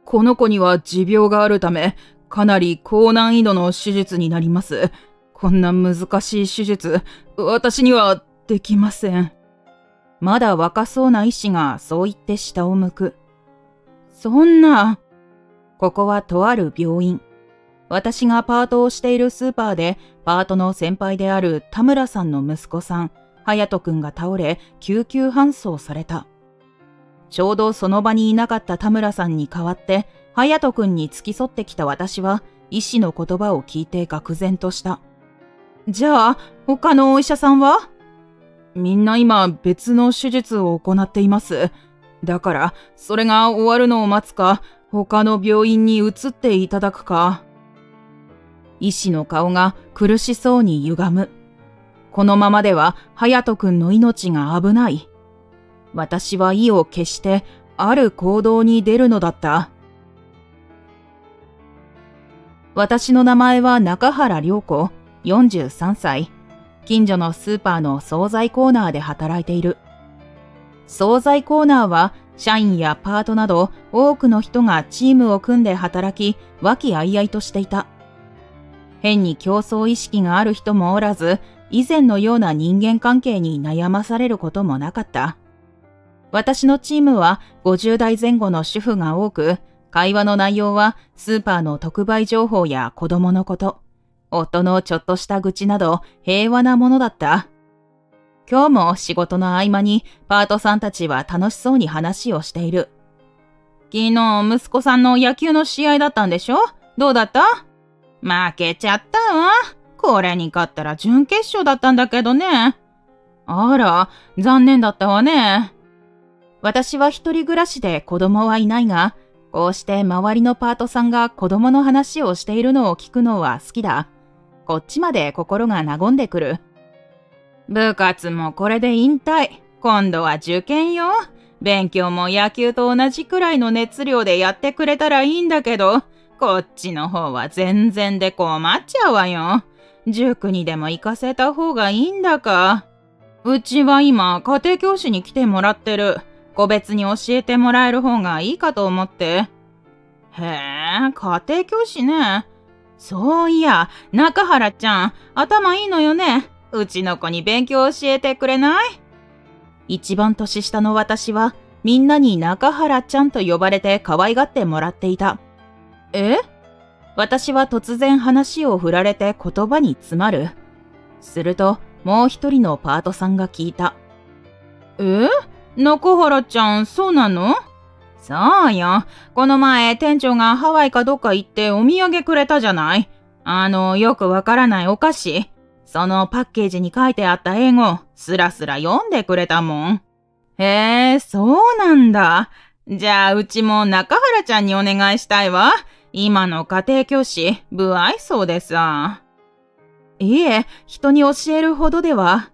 この子には持病があるため、かなり高難易度の手術になります。こんな難しい手術、私にはできません。まだ若そうな医師がそう言って下を向く。そんな。ここはとある病院。私がパートをしているスーパーで、パートの先輩である田村さんの息子さん、隼人くんが倒れ、救急搬送された。ちょうどその場にいなかった田村さんに代わって、隼人くんに付き添ってきた私は、医師の言葉を聞いて愕然とした。じゃあ、他のお医者さんは？みんな今別の手術を行っています。だから、それが終わるのを待つか、他の病院に移っていただくか。医師の顔が苦しそうに歪む。このままでは隼人くんの命が危ない。私は意を決してある行動に出るのだった。私の名前は中原良子、43歳。近所のスーパーの惣菜コーナーで働いている。惣菜コーナーは社員やパートなど多くの人がチームを組んで働き、和気あいあいとしていた。変に競争意識がある人もおらず、以前のような人間関係に悩まされることもなかった。私のチームは50代前後の主婦が多く、会話の内容はスーパーの特売情報や子供のこと、夫のちょっとした愚痴など平和なものだった。今日も仕事の合間にパートさんたちは楽しそうに話をしている。昨日息子さんの野球の試合だったんでしょ？どうだった？負けちゃったわ。これに勝ったら準決勝だったんだけどね。あら、残念だったわね。私は一人暮らしで子供はいないが、こうして周りのパートさんが子供の話をしているのを聞くのは好きだ。こっちまで心が和んでくる。部活もこれで引退。今度は受験よ。勉強も野球と同じくらいの熱量でやってくれたらいいんだけど、こっちの方は全然で困っちゃうわよ。塾にでも行かせた方がいいんだか。うちは今家庭教師に来てもらってる。個別に教えてもらえる方がいいかと思って。へえ、家庭教師ね。そういや、中原ちゃん、頭いいのよね。うちの子に勉強教えてくれない？一番年下の私は、みんなに中原ちゃんと呼ばれて可愛がってもらっていた。え？私は突然話を振られて言葉に詰まる。すると、もう一人のパートさんが聞いた。中原ちゃん、そうなの？そうよ。この前、店長がハワイかどっか行ってお土産くれたじゃない。よくわからないお菓子。そのパッケージに書いてあった英語、スラスラ読んでくれたもん。へえ、そうなんだ。じゃあ、うちも中原ちゃんにお願いしたいわ。今の家庭教師、不愛想でさ。いえ、人に教えるほどでは。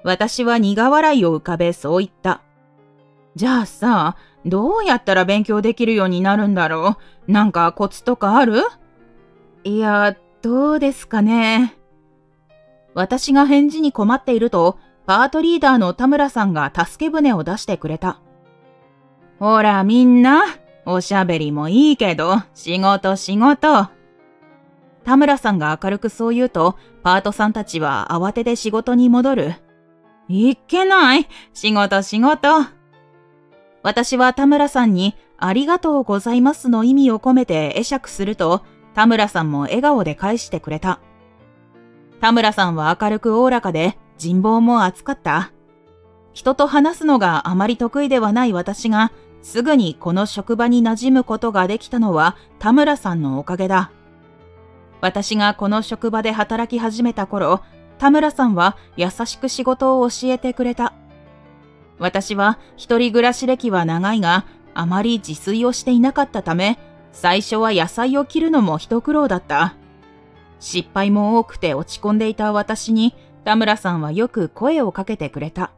私は苦笑いを浮かべそう言った。じゃあさ、どうやったら勉強できるようになるんだろう？なんかコツとかある？いや、どうですかね。私が返事に困っていると、パートリーダーの田村さんが助け舟を出してくれた。ほらみんな、おしゃべりもいいけど、仕事仕事。田村さんが明るくそう言うと、パートさんたちは慌てて仕事に戻る。いっけない、仕事仕事。私は田村さんにありがとうございますの意味を込めて会釈すると、田村さんも笑顔で返してくれた。田村さんは明るくおおらかで人望も厚かった。人と話すのがあまり得意ではない私がすぐにこの職場に馴染むことができたのは田村さんのおかげだ。私がこの職場で働き始めた頃、田村さんは優しく仕事を教えてくれた。私は一人暮らし歴は長いが、あまり自炊をしていなかったため、最初は野菜を切るのも一苦労だった。失敗も多くて落ち込んでいた私に、田村さんはよく声をかけてくれた。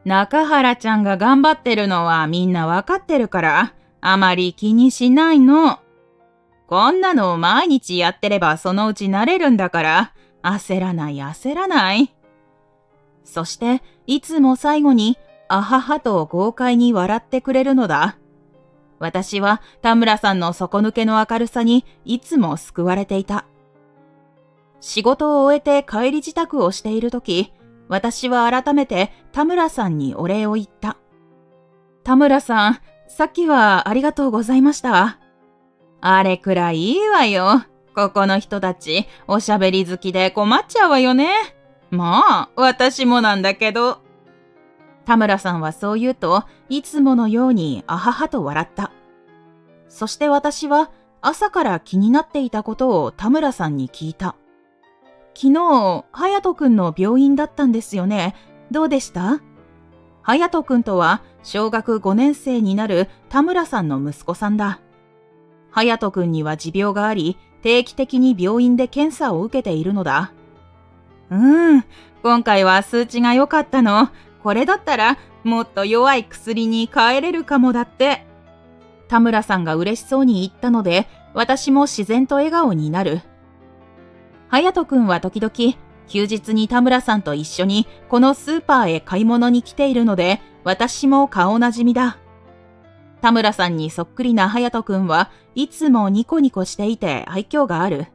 中原ちゃんが頑張ってるのはみんなわかってるから、あまり気にしないの。こんなのを毎日やってればそのうち慣れるんだから、焦らない焦らない。そして、いつも最後に、あははと豪快に笑ってくれるのだ。私は田村さんの底抜けの明るさにいつも救われていた。仕事を終えて帰り支度をしているとき、私は改めて田村さんにお礼を言った。田村さん、さっきはありがとうございました。あれくらいいいわよ。ここの人たち、おしゃべり好きで困っちゃうわよね。まあ、私もなんだけど。田村さんはそう言うと、いつものようにあははと笑った。そして私は朝から気になっていたことを田村さんに聞いた。昨日、隼人くんの病院だったんですよね。どうでした？隼人くんとは小学5年生になる田村さんの息子さんだ。隼人くんには持病があり、定期的に病院で検査を受けているのだ。今回は数値が良かったの。これだったらもっと弱い薬に変えれるかもだって。田村さんが嬉しそうに言ったので、私も自然と笑顔になる。隼人くんは時々、休日に田村さんと一緒にこのスーパーへ買い物に来ているので、私も顔なじみだ。田村さんにそっくりな隼人くんはいつもニコニコしていて愛嬌がある。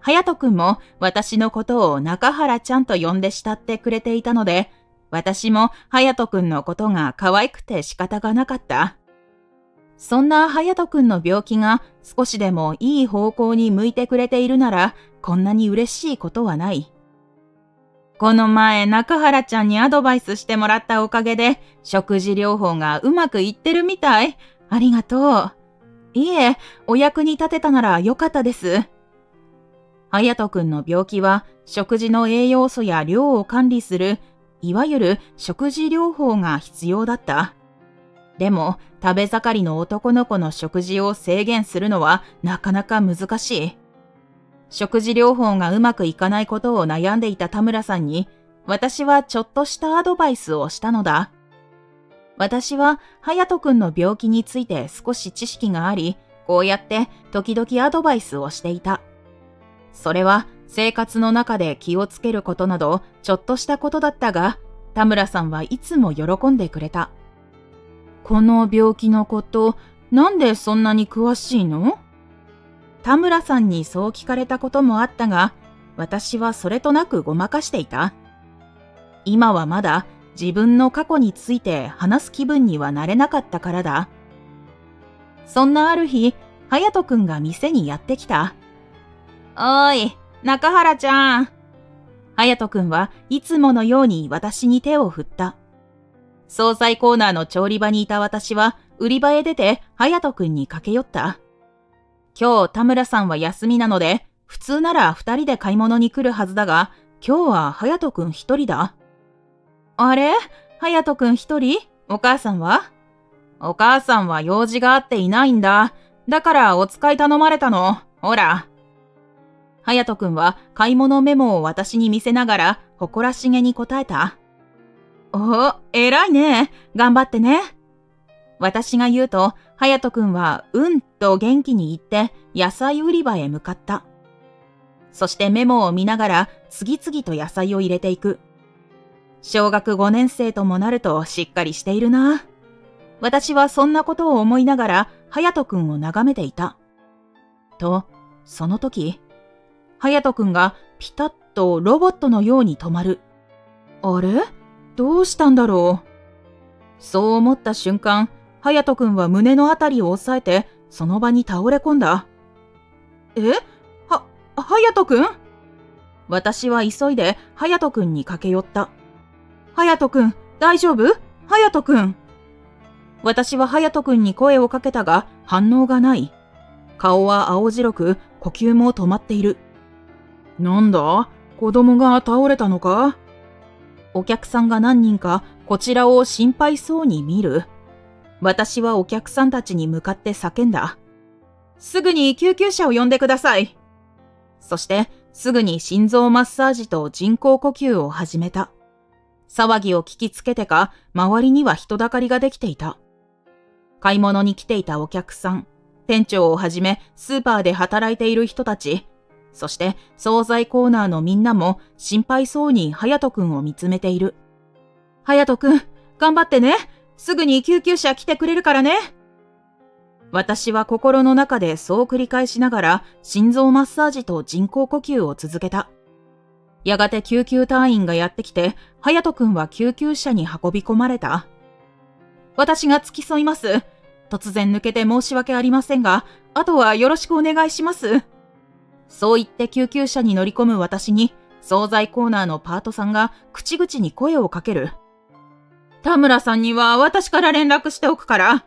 隼人くんも私のことを中原ちゃんと呼んで慕ってくれていたので、私も隼人くんのことが可愛くて仕方がなかった。そんな隼人くんの病気が少しでもいい方向に向いてくれているなら、こんなに嬉しいことはない。この前中原ちゃんにアドバイスしてもらったおかげで食事療法がうまくいってるみたい。ありがとう。いえ、お役に立てたならよかったです。隼人くんの病気は食事の栄養素や量を管理するいわゆる食事療法が必要だった。でも食べ盛りの男の子の食事を制限するのはなかなか難しい。食事療法がうまくいかないことを悩んでいた田村さんに、私はちょっとしたアドバイスをしたのだ。私は隼人くんの病気について少し知識があり、こうやって時々アドバイスをしていた。それは生活の中で気をつけることなどちょっとしたことだったが、田村さんはいつも喜んでくれた。この病気のこと、なんでそんなに詳しいの？田村さんにそう聞かれたこともあったが、私はそれとなくごまかしていた。今はまだ自分の過去について話す気分にはなれなかったからだ。そんなある日、隼人くんが店にやってきた。おーい、中原ちゃん。隼人くんはいつものように私に手を振った。惣菜コーナーの調理場にいた私は売り場へ出て隼人くんに駆け寄った。今日田村さんは休みなので、普通なら2人で買い物に来るはずだが、今日は隼人くん1人だ。あれ？隼人くん1人？お母さんは？お母さんは用事があっていないんだ。だからお使い頼まれたの。ほら。隼人くんは買い物メモを私に見せながら誇らしげに答えた。お、偉いね。頑張ってね。私が言うと、隼人くんはうんと元気に言って野菜売り場へ向かった。そしてメモを見ながら次々と野菜を入れていく。小学5年生ともなるとしっかりしているな。私はそんなことを思いながら隼人くんを眺めていた。と、その時、隼人くんがピタッとロボットのように止まる。あれ？どうしたんだろう。そう思った瞬間、隼人くんは胸のあたりを押さえて、その場に倒れ込んだ。隼人くん？私は急いで隼人くんに駆け寄った。隼人くん、大丈夫？隼人くん。私は隼人くんに声をかけたが、反応がない。顔は青白く、呼吸も止まっている。なんだ？子供が倒れたのか？お客さんが何人かこちらを心配そうに見る。私はお客さんたちに向かって叫んだ。すぐに救急車を呼んでください。そしてすぐに心臓マッサージと人工呼吸を始めた。騒ぎを聞きつけてか、周りには人だかりができていた。買い物に来ていたお客さん、店長をはじめスーパーで働いている人たち、そして惣菜コーナーのみんなも心配そうに隼人くんを見つめている。隼人くん、頑張ってね。すぐに救急車来てくれるからね。私は心の中でそう繰り返しながら心臓マッサージと人工呼吸を続けた。やがて救急隊員がやってきて、隼人くんは救急車に運び込まれた。私が付き添います。突然抜けて申し訳ありませんが、あとはよろしくお願いします。そう言って救急車に乗り込む私に、惣菜コーナーのパートさんが口々に声をかける。田村さんには私から連絡しておくから。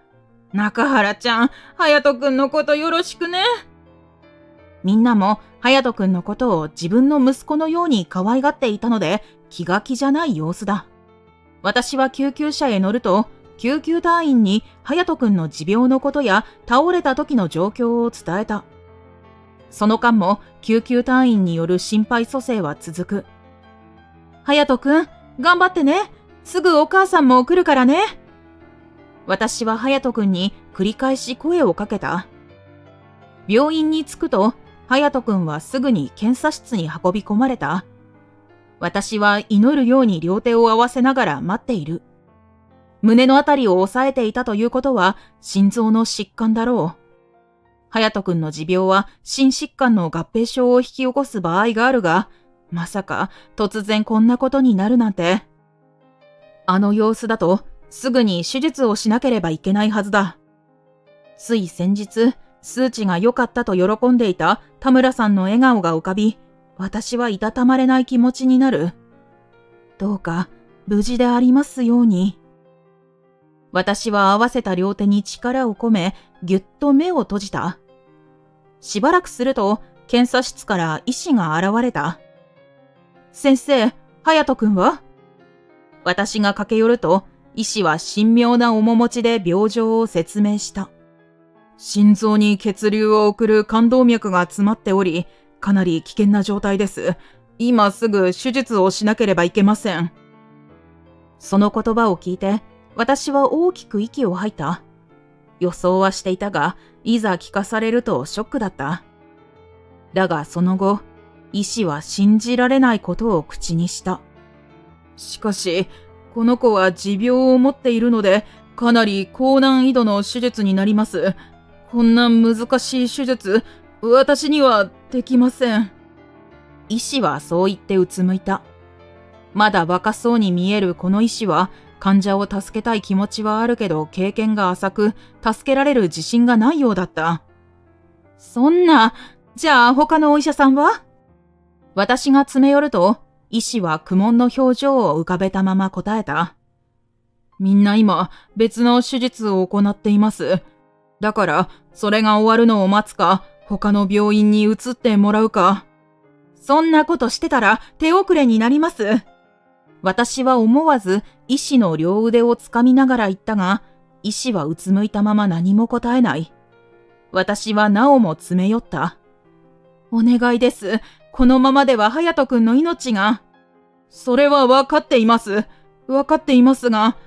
中原ちゃん、隼人くんのことよろしくね。みんなも隼人くんのことを自分の息子のように可愛がっていたので、気が気じゃない様子だ。私は救急車へ乗ると、救急隊員に隼人くんの持病のことや倒れた時の状況を伝えた。その間も救急隊員による心肺蘇生は続く。隼人くん、頑張ってね。すぐお母さんも来るからね。私は隼人くんに繰り返し声をかけた。病院に着くと、隼人くんはすぐに検査室に運び込まれた。私は祈るように両手を合わせながら待っている。胸のあたりを押さえていたということは心臓の疾患だろう。隼人くんの持病は心疾患の合併症を引き起こす場合があるが、まさか突然こんなことになるなんて。あの様子だとすぐに手術をしなければいけないはずだ。つい先日、数値が良かったと喜んでいた田村さんの笑顔が浮かび、私はいたたまれない気持ちになる。どうか無事でありますように。私は合わせた両手に力を込め、ぎゅっと目を閉じた。しばらくすると、検査室から医師が現れた。先生、隼人くんは？私が駆け寄ると、医師は神妙な面持ちで病状を説明した。心臓に血流を送る冠動脈が詰まっており、かなり危険な状態です。今すぐ手術をしなければいけません。その言葉を聞いて、私は大きく息を吐いた。予想はしていたが、いざ聞かされるとショックだった。だがその後、医師は信じられないことを口にした。しかし、この子は持病を持っているので、かなり高難易度の手術になります。こんな難しい手術、私にはできません。医師はそう言ってうつむいた。まだ若そうに見えるこの医師は、患者を助けたい気持ちはあるけど経験が浅く、助けられる自信がないようだった。そんな、じゃあ他のお医者さんは？私が詰め寄ると、医師は苦悶の表情を浮かべたまま答えた。みんな今、別の手術を行っています。だから、それが終わるのを待つか、他の病院に移ってもらうか。そんなことしてたら手遅れになります。私は思わず医師の両腕をつかみながら言ったが、医師はうつむいたまま何も答えない。私はなおも詰め寄った。お願いです。このままでは隼人くんの命が。それは分かっています。分かっていますが、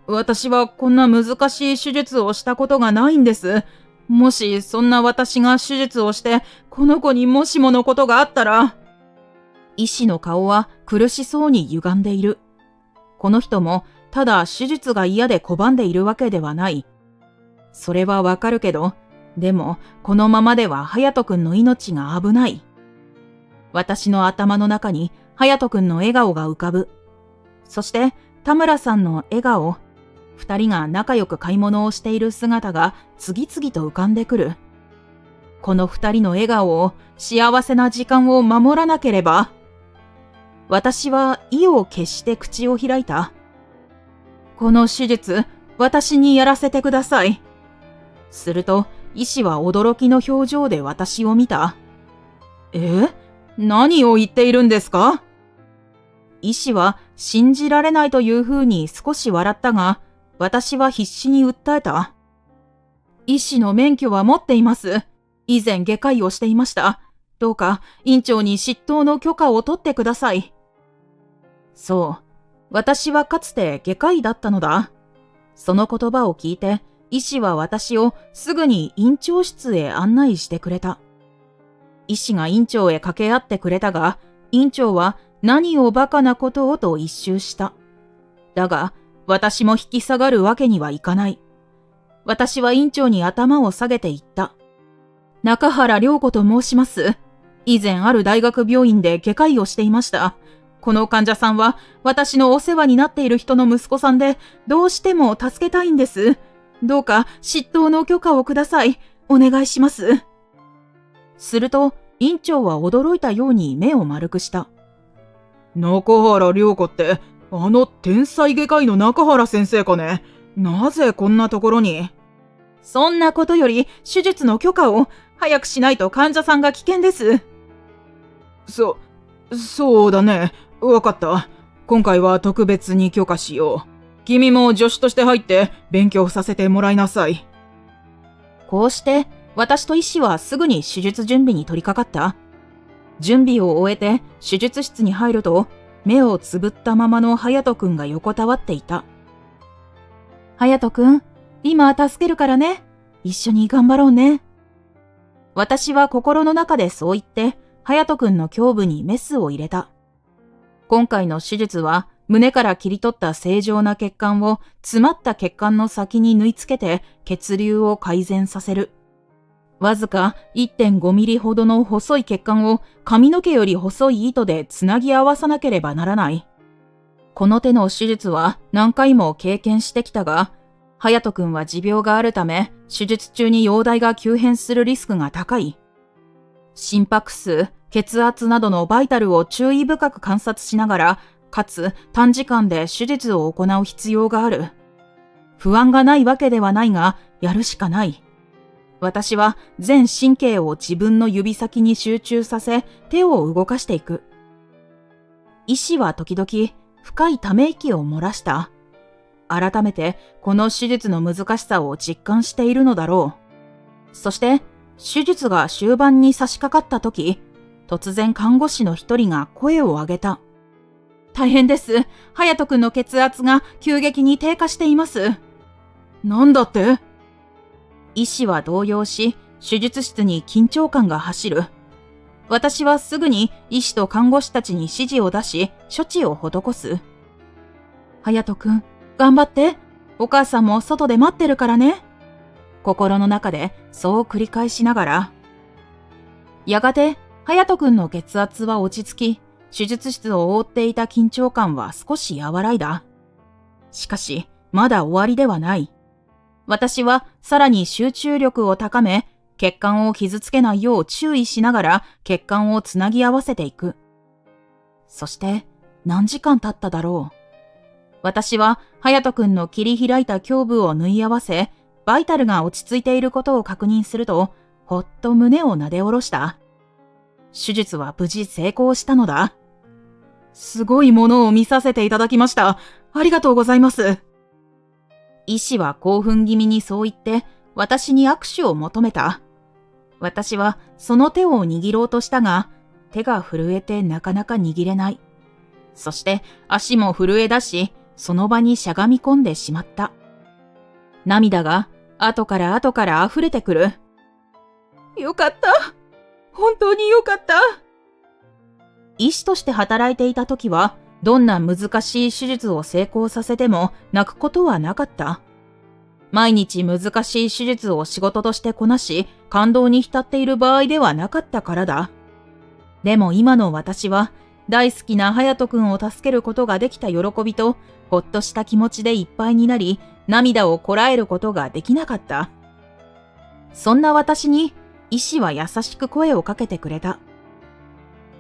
私はこんな難しい手術をしたことがないんです。もしそんな私が手術をして、この子にもしものことがあったら。医師の顔は苦しそうに歪んでいる。この人もただ手術が嫌で拒んでいるわけではない。それはわかるけど、でもこのままでは隼人くんの命が危ない。私の頭の中に隼人くんの笑顔が浮かぶ。そして田村さんの笑顔、二人が仲良く買い物をしている姿が次々と浮かんでくる。この二人の笑顔を、幸せな時間を守らなければ。私は意を決して口を開いた。この手術、私にやらせてください。すると、医師は驚きの表情で私を見た。何を言っているんですか？医師は信じられないというふうに少し笑ったが、私は必死に訴えた。医師の免許は持っています。以前外科医をしていました。どうか院長に執刀の許可を取ってください。そう、私はかつて外科医だったのだ。その言葉を聞いて、医師は私をすぐに院長室へ案内してくれた。医師が院長へ掛け合ってくれたが、院長は何をバカなことをと一蹴した。だが、私も引き下がるわけにはいかない。私は院長に頭を下げて言った。中原良子と申します。以前ある大学病院で外科医をしていました。この患者さんは私のお世話になっている人の息子さんで、どうしても助けたいんです。どうか執刀の許可をください。お願いします。すると、院長は驚いたように目を丸くした。中原良子って、あの天才外科医の中原先生かね。なぜこんなところに。そんなことより、手術の許可を早くしないと患者さんが危険です。そうだね。わかった。今回は特別に許可しよう。君も助手として入って勉強させてもらいなさい。こうして、私と医師はすぐに手術準備に取り掛かった。準備を終えて手術室に入ると、目をつぶったままの隼人くんが横たわっていた。隼人くん、今助けるからね。一緒に頑張ろうね。私は心の中でそう言って、隼人くんの胸部にメスを入れた。今回の手術は、胸から切り取った正常な血管を詰まった血管の先に縫い付けて血流を改善させる。わずか 1.5 ミリほどの細い血管を髪の毛より細い糸でつなぎ合わさなければならない。この手の手術は何回も経験してきたが、隼人くんは持病があるため、手術中に容体が急変するリスクが高い。心拍数、血圧などのバイタルを注意深く観察しながら、かつ短時間で手術を行う必要がある。不安がないわけではないが、やるしかない。私は全神経を自分の指先に集中させ、手を動かしていく。医師は時々深いため息を漏らした。改めてこの手術の難しさを実感しているのだろう。そして、手術が終盤に差し掛かった時、突然看護師の一人が声を上げた。大変です。隼人くんの血圧が急激に低下しています。なんだって？医師は動揺し、手術室に緊張感が走る。私はすぐに医師と看護師たちに指示を出し、処置を施す。隼人くん、頑張って。お母さんも外で待ってるからね。心の中でそう繰り返しながら。やがて、隼人くんの血圧は落ち着き、手術室を覆っていた緊張感は少し和らいだ。しかし、まだ終わりではない。私はさらに集中力を高め、血管を傷つけないよう注意しながら血管をつなぎ合わせていく。そして何時間経っただろう。私は隼人くんの切り開いた胸部を縫い合わせ、バイタルが落ち着いていることを確認すると、ほっと胸をなで下ろした。手術は無事成功したのだ。すごいものを見させていただきました。ありがとうございます。医師は興奮気味にそう言って私に握手を求めた。私はその手を握ろうとしたが、手が震えてなかなか握れない。そして足も震え出し、その場にしゃがみ込んでしまった。涙が後から溢れてくる。よかった。本当によかった。医師として働いていた時は、どんな難しい手術を成功させても泣くことはなかった。毎日難しい手術を仕事としてこなし、感動に浸っている場合ではなかったからだ。でも今の私は、大好きな隼人くんを助けることができた喜びと、ほっとした気持ちでいっぱいになり、涙をこらえることができなかった。そんな私に、医師は優しく声をかけてくれた。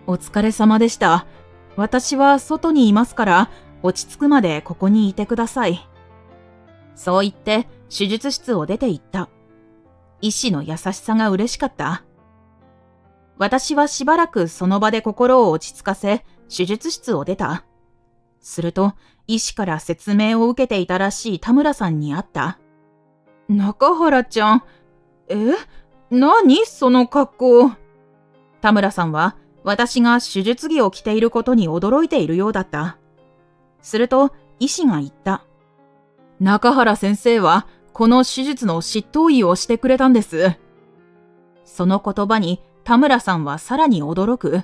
お疲れ様でした。私は外にいますから、落ち着くまでここにいてください。そう言って、手術室を出て行った。医師の優しさが嬉しかった。私はしばらくその場で心を落ち着かせ、手術室を出た。すると、医師から説明を受けていたらしい田村さんに会った。中原ちゃん、何その格好。田村さんは、私が手術着を着ていることに驚いているようだった。すると、医師が言った。中原先生は、この手術の執刀医をしてくれたんです。その言葉に、田村さんはさらに驚く。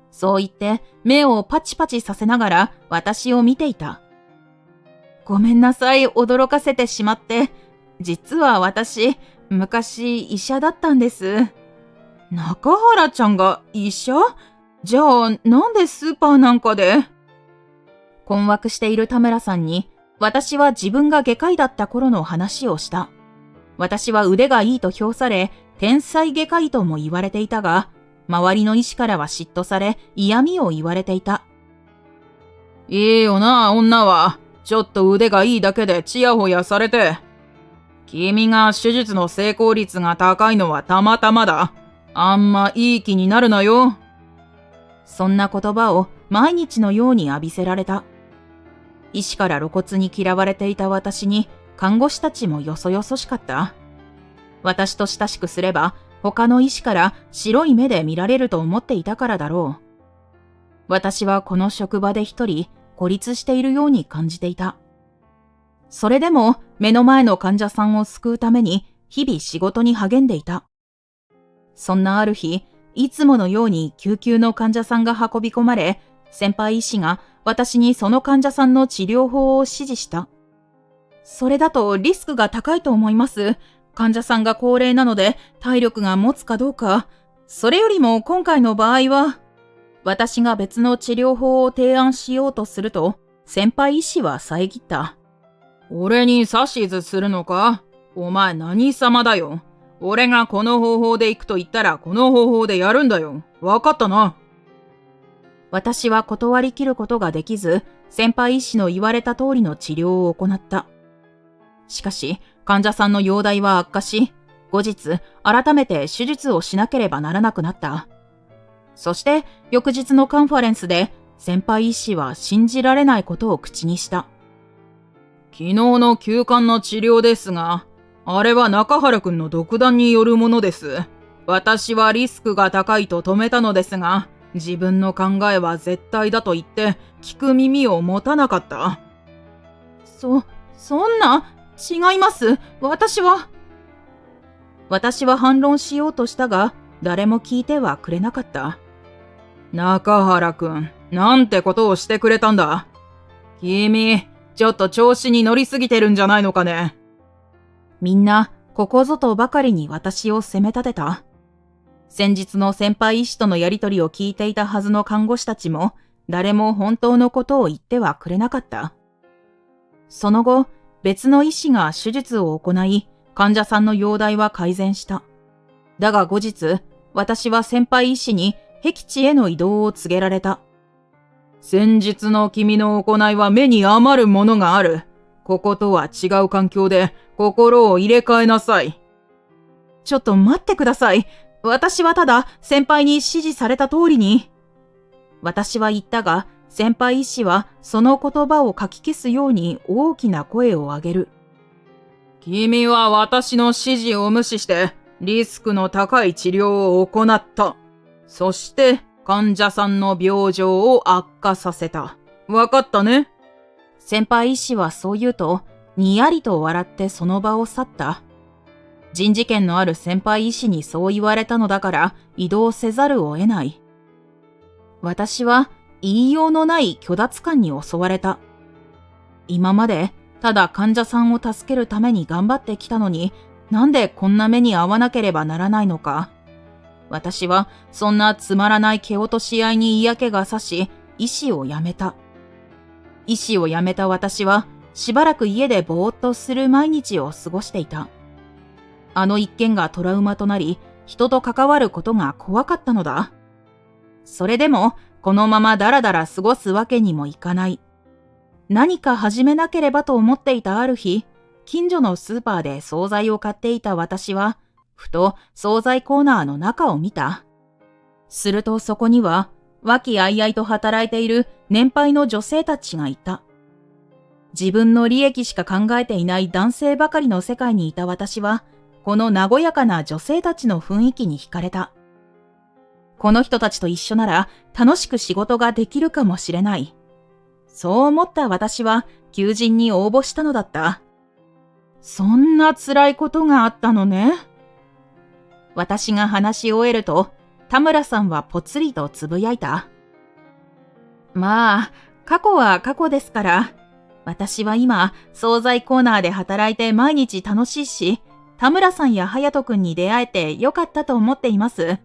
そう言って、目をパチパチさせながら私を見ていた。ごめんなさい、驚かせてしまって。実は私、昔医者だったんです。中原ちゃんが医者？じゃあ、なんでスーパーなんかで？困惑している田村さんに、私は自分が外科医だった頃の話をした。私は腕がいいと評され、天才外科医とも言われていたが、周りの医師からは嫉妬され、嫌味を言われていた。いいよな、女は。ちょっと腕がいいだけでチヤホヤされて。君が手術の成功率が高いのはたまたまだ。あんまいい気になるなよ。そんな言葉を毎日のように浴びせられた。医師から露骨に嫌われていた私に、看護師たちもよそよそしかった。私と親しくすれば、他の医師から白い目で見られると思っていたからだろう。私はこの職場で一人、孤立しているように感じていた。それでも目の前の患者さんを救うために日々仕事に励んでいた。そんなある日、いつものように救急の患者さんが運び込まれ、先輩医師が私にその患者さんの治療法を指示した。それだとリスクが高いと思います。患者さんが高齢なので体力が持つかどうか。それよりも今回の場合は、私が別の治療法を提案しようとすると、先輩医師は遮った。俺に指図するのか？お前何様だよ。俺がこの方法で行くと言ったらこの方法でやるんだよ。わかったな。私は断り切ることができず、先輩医師の言われた通りの治療を行った。しかし、患者さんの容体は悪化し、後日、改めて手術をしなければならなくなった。そして、翌日のカンファレンスで、先輩医師は信じられないことを口にした。昨日の急患の治療ですが、あれは中原くんの独断によるものです。私はリスクが高いと止めたのですが、自分の考えは絶対だと言って聞く耳を持たなかった。そんな、違います。私は反論しようとしたが、誰も聞いてはくれなかった。中原くん、なんてことをしてくれたんだ。君、ちょっと調子に乗りすぎてるんじゃないのかね。みんな、ここぞとばかりに私を責め立てた。先日の先輩医師とのやりとりを聞いていたはずの看護師たちも、誰も本当のことを言ってはくれなかった。その後、別の医師が手術を行い、患者さんの容体は改善した。だが後日、私は先輩医師に僻地への移動を告げられた。先日の君の行いは目に余るものがある。こことは違う環境で心を入れ替えなさい。ちょっと待ってください。私はただ先輩に指示された通りに。私は言ったが、先輩医師はその言葉をかき消すように大きな声を上げる。君は私の指示を無視してリスクの高い治療を行った。そして患者さんの病状を悪化させた。わかったね？先輩医師はそう言うと、にやりと笑ってその場を去った。人事権のある先輩医師にそう言われたのだから移動せざるを得ない。私は言いようのない虚脱感に襲われた。今までただ患者さんを助けるために頑張ってきたのに、なんでこんな目に遭わなければならないのか。私はそんなつまらない蹴落とし合いに嫌気がさし、医師を辞めた。医師を辞めた私はしばらく家でぼーっとする毎日を過ごしていた。あの一件がトラウマとなり、人と関わることが怖かったのだ。それでも、このままだらだら過ごすわけにもいかない。何か始めなければと思っていたある日、近所のスーパーで惣菜を買っていた私は、ふと惣菜コーナーの中を見た。するとそこには、和気あいあいと働いている年配の女性たちがいた。自分の利益しか考えていない男性ばかりの世界にいた私は、この和やかな女性たちの雰囲気に惹かれた。この人たちと一緒なら楽しく仕事ができるかもしれない。そう思った私は求人に応募したのだった。そんな辛いことがあったのね。私が話し終えると、田村さんはぽつりとつぶやいた。まあ、過去は過去ですから。私は今、惣菜コーナーで働いて毎日楽しいし、田村さんや隼人くんに出会えてよかったと思っています。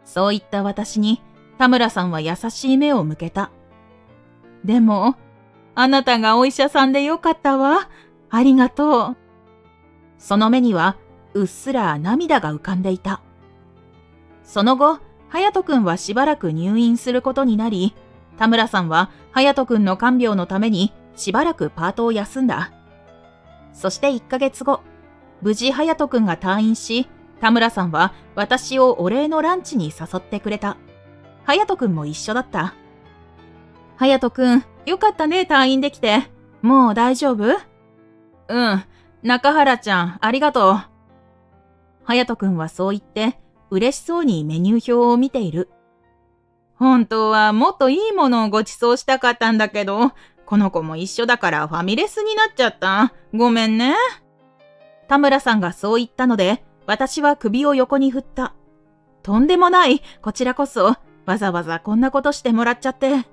そういった私に、田村さんは優しい目を向けた。でも、あなたがお医者さんでよかったわ。ありがとう。その目には、うっすら涙が浮かんでいた。その後、隼人くんはしばらく入院することになり、田村さんは隼人くんの看病のためにしばらくパートを休んだ。そして1ヶ月後、無事隼人くんが退院し、田村さんは私をお礼のランチに誘ってくれた。隼人くんも一緒だった。隼人くん、よかったね、退院できて。もう大丈夫？うん、中原ちゃん、ありがとう。隼人くんはそう言って、嬉しそうにメニュー表を見ている。本当はもっといいものをご馳走したかったんだけど、この子も一緒だからファミレスになっちゃった。ごめんね。田村さんがそう言ったので、私は首を横に振った。とんでもない、こちらこそ、わざわざこんなことしてもらっちゃって。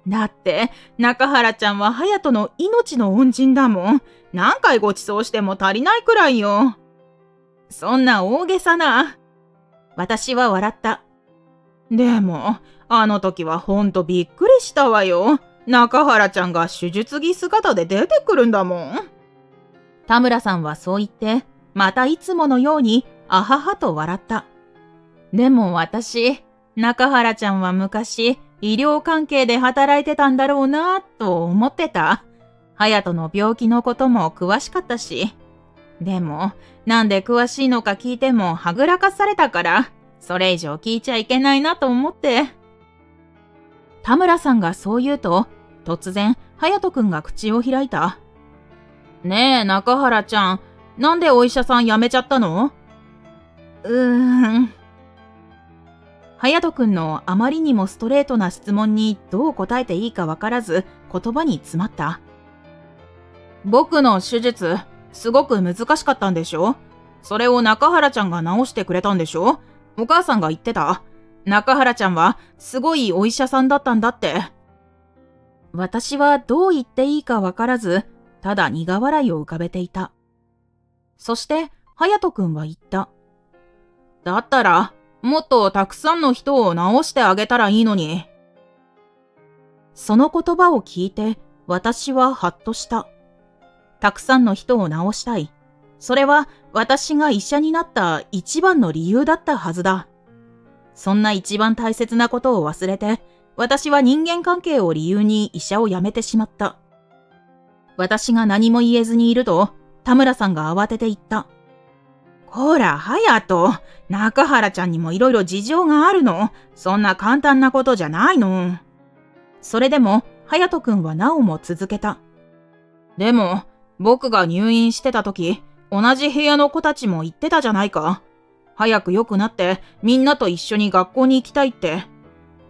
だって、中原ちゃんは隼人の命の恩人だもん。何回ご馳走しても足りないくらいよ。そんな大げさな。私は笑った。でも、あの時はほんとびっくりしたわよ。中原ちゃんが手術着姿で出てくるんだもん。田村さんはそう言って、またいつものように、あははと笑った。でも私、中原ちゃんは昔、医療関係で働いてたんだろうなぁと思ってた。隼人の病気のことも詳しかったし。でも、なんで詳しいのか聞いてもはぐらかされたから、それ以上聞いちゃいけないなと思って。田村さんがそう言うと、突然、隼人くんが口を開いた。ねえ、中原ちゃん、なんでお医者さん辞めちゃったの？隼人くんのあまりにもストレートな質問にどう答えていいかわからず、言葉に詰まった。僕の手術、すごく難しかったんでしょ？それを中原ちゃんが治してくれたんでしょ？お母さんが言ってた。中原ちゃんはすごいお医者さんだったんだって。私はどう言っていいかわからず、ただ苦笑いを浮かべていた。そして、隼人くんは言った。だったら、もっとたくさんの人を治してあげたらいいのに。その言葉を聞いて、私はハッとした。たくさんの人を治したい。それは私が医者になった一番の理由だったはずだ。そんな一番大切なことを忘れて、私は人間関係を理由に医者を辞めてしまった。私が何も言えずにいると、田村さんが慌てて言った。こら、隼人、中原ちゃんにもいろいろ事情があるの。そんな簡単なことじゃないの。それでも、隼人くんはなおも続けた。でも、僕が入院してた時、同じ部屋の子たちも言ってたじゃないか。早く良くなってみんなと一緒に学校に行きたいって。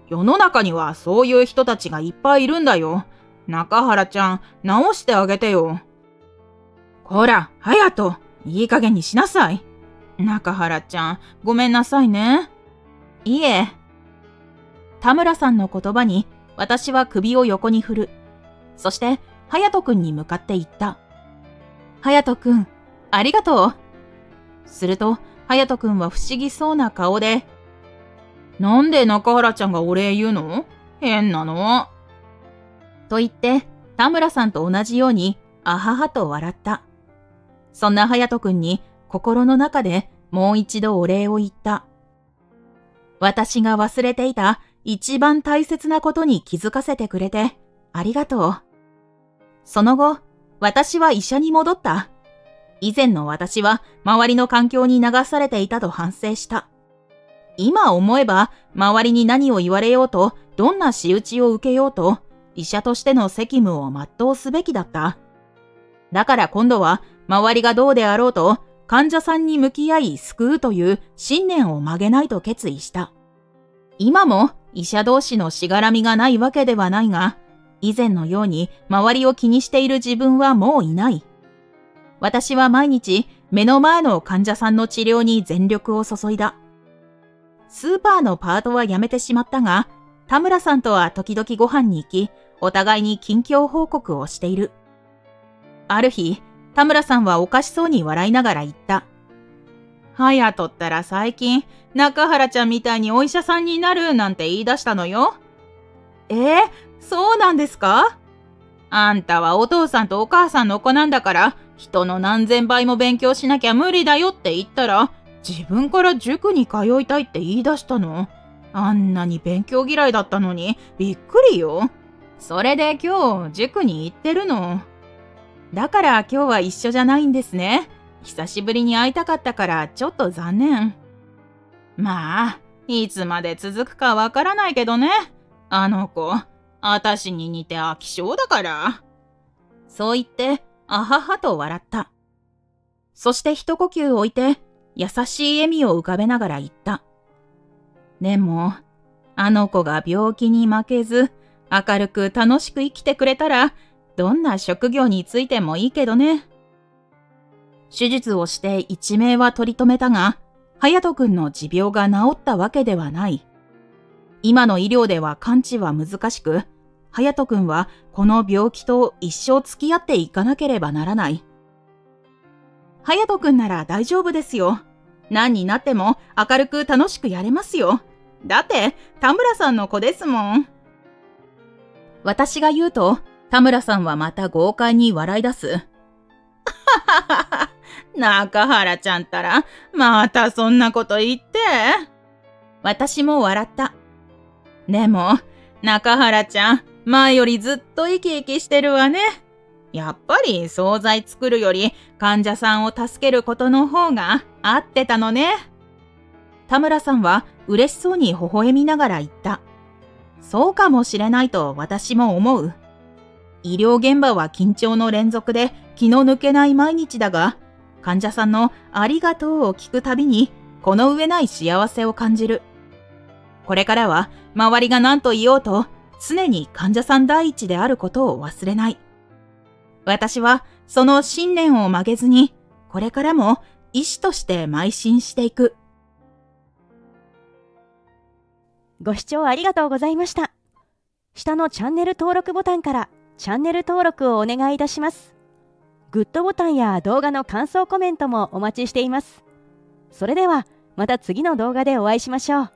世の中にはそういう人たちがいっぱいいるんだよ。中原ちゃん、直してあげてよ。こら、隼人、いい加減にしなさい。中原ちゃん、ごめんなさいね。いえ。田村さんの言葉に私は首を横に振る。そして、隼人くんに向かって言った。隼人くん、ありがとう。すると、隼人くんは不思議そうな顔で、なんで中原ちゃんがお礼言うの？変なの。と言って、田村さんと同じように、あははと笑った。そんな隼人くんに、心の中でもう一度お礼を言った。私が忘れていた一番大切なことに気づかせてくれて、ありがとう。その後、私は医者に戻った。以前の私は周りの環境に流されていたと反省した。今思えば周りに何を言われようと、どんな仕打ちを受けようと、医者としての責務を全うすべきだった。だから今度は周りがどうであろうと、患者さんに向き合い救うという信念を曲げないと決意した。今も医者同士のしがらみがないわけではないが、以前のように周りを気にしている自分はもういない。私は毎日目の前の患者さんの治療に全力を注いだ。スーパーのパートは辞めてしまったが、田村さんとは時々ご飯に行き、お互いに近況報告をしている。ある日、田村さんはおかしそうに笑いながら言った。隼人ったら最近、中原ちゃんみたいにお医者さんになるなんて言い出したのよ。そうなんですか？あんたはお父さんとお母さんの子なんだから、人の何千倍も勉強しなきゃ無理だよって言ったら、自分から塾に通いたいって言い出したの。あんなに勉強嫌いだったのに、びっくりよ。それで今日、塾に行ってるの。だから今日は一緒じゃないんですね。久しぶりに会いたかったからちょっと残念。まあ、いつまで続くかわからないけどね。あの子、あたしに似て飽き性だから。そう言って、あははと笑った。そして一呼吸置いて、優しい笑みを浮かべながら言った。でも、あの子が病気に負けず、明るく楽しく生きてくれたら、どんな職業についてもいいけどね。手術をして一命は取り留めたが、隼人くんの持病が治ったわけではない。今の医療では完治は難しく、隼人くんはこの病気と一生付き合っていかなければならない。隼人くんなら大丈夫ですよ。何になっても明るく楽しくやれますよ。だって田村さんの子ですもん。私が言うと、田村さんはまた豪快に笑い出す。はははは、中原ちゃんったら、またそんなこと言って。私も笑った。でも、中原ちゃん、前よりずっと生き生きしてるわね。やっぱり惣菜作るより患者さんを助けることの方が合ってたのね。田村さんは嬉しそうに微笑みながら言った。そうかもしれないと私も思う。医療現場は緊張の連続で気の抜けない毎日だが、患者さんのありがとうを聞くたびにこの上ない幸せを感じる。これからは周りが何と言おうと常に患者さん第一であることを忘れない。私はその信念を曲げずに、これからも医師として邁進していく。ご視聴ありがとうございました。下のチャンネル登録ボタンからチャンネル登録をお願いいたします。グッドボタンや動画の感想コメントもお待ちしています。それではまた次の動画でお会いしましょう。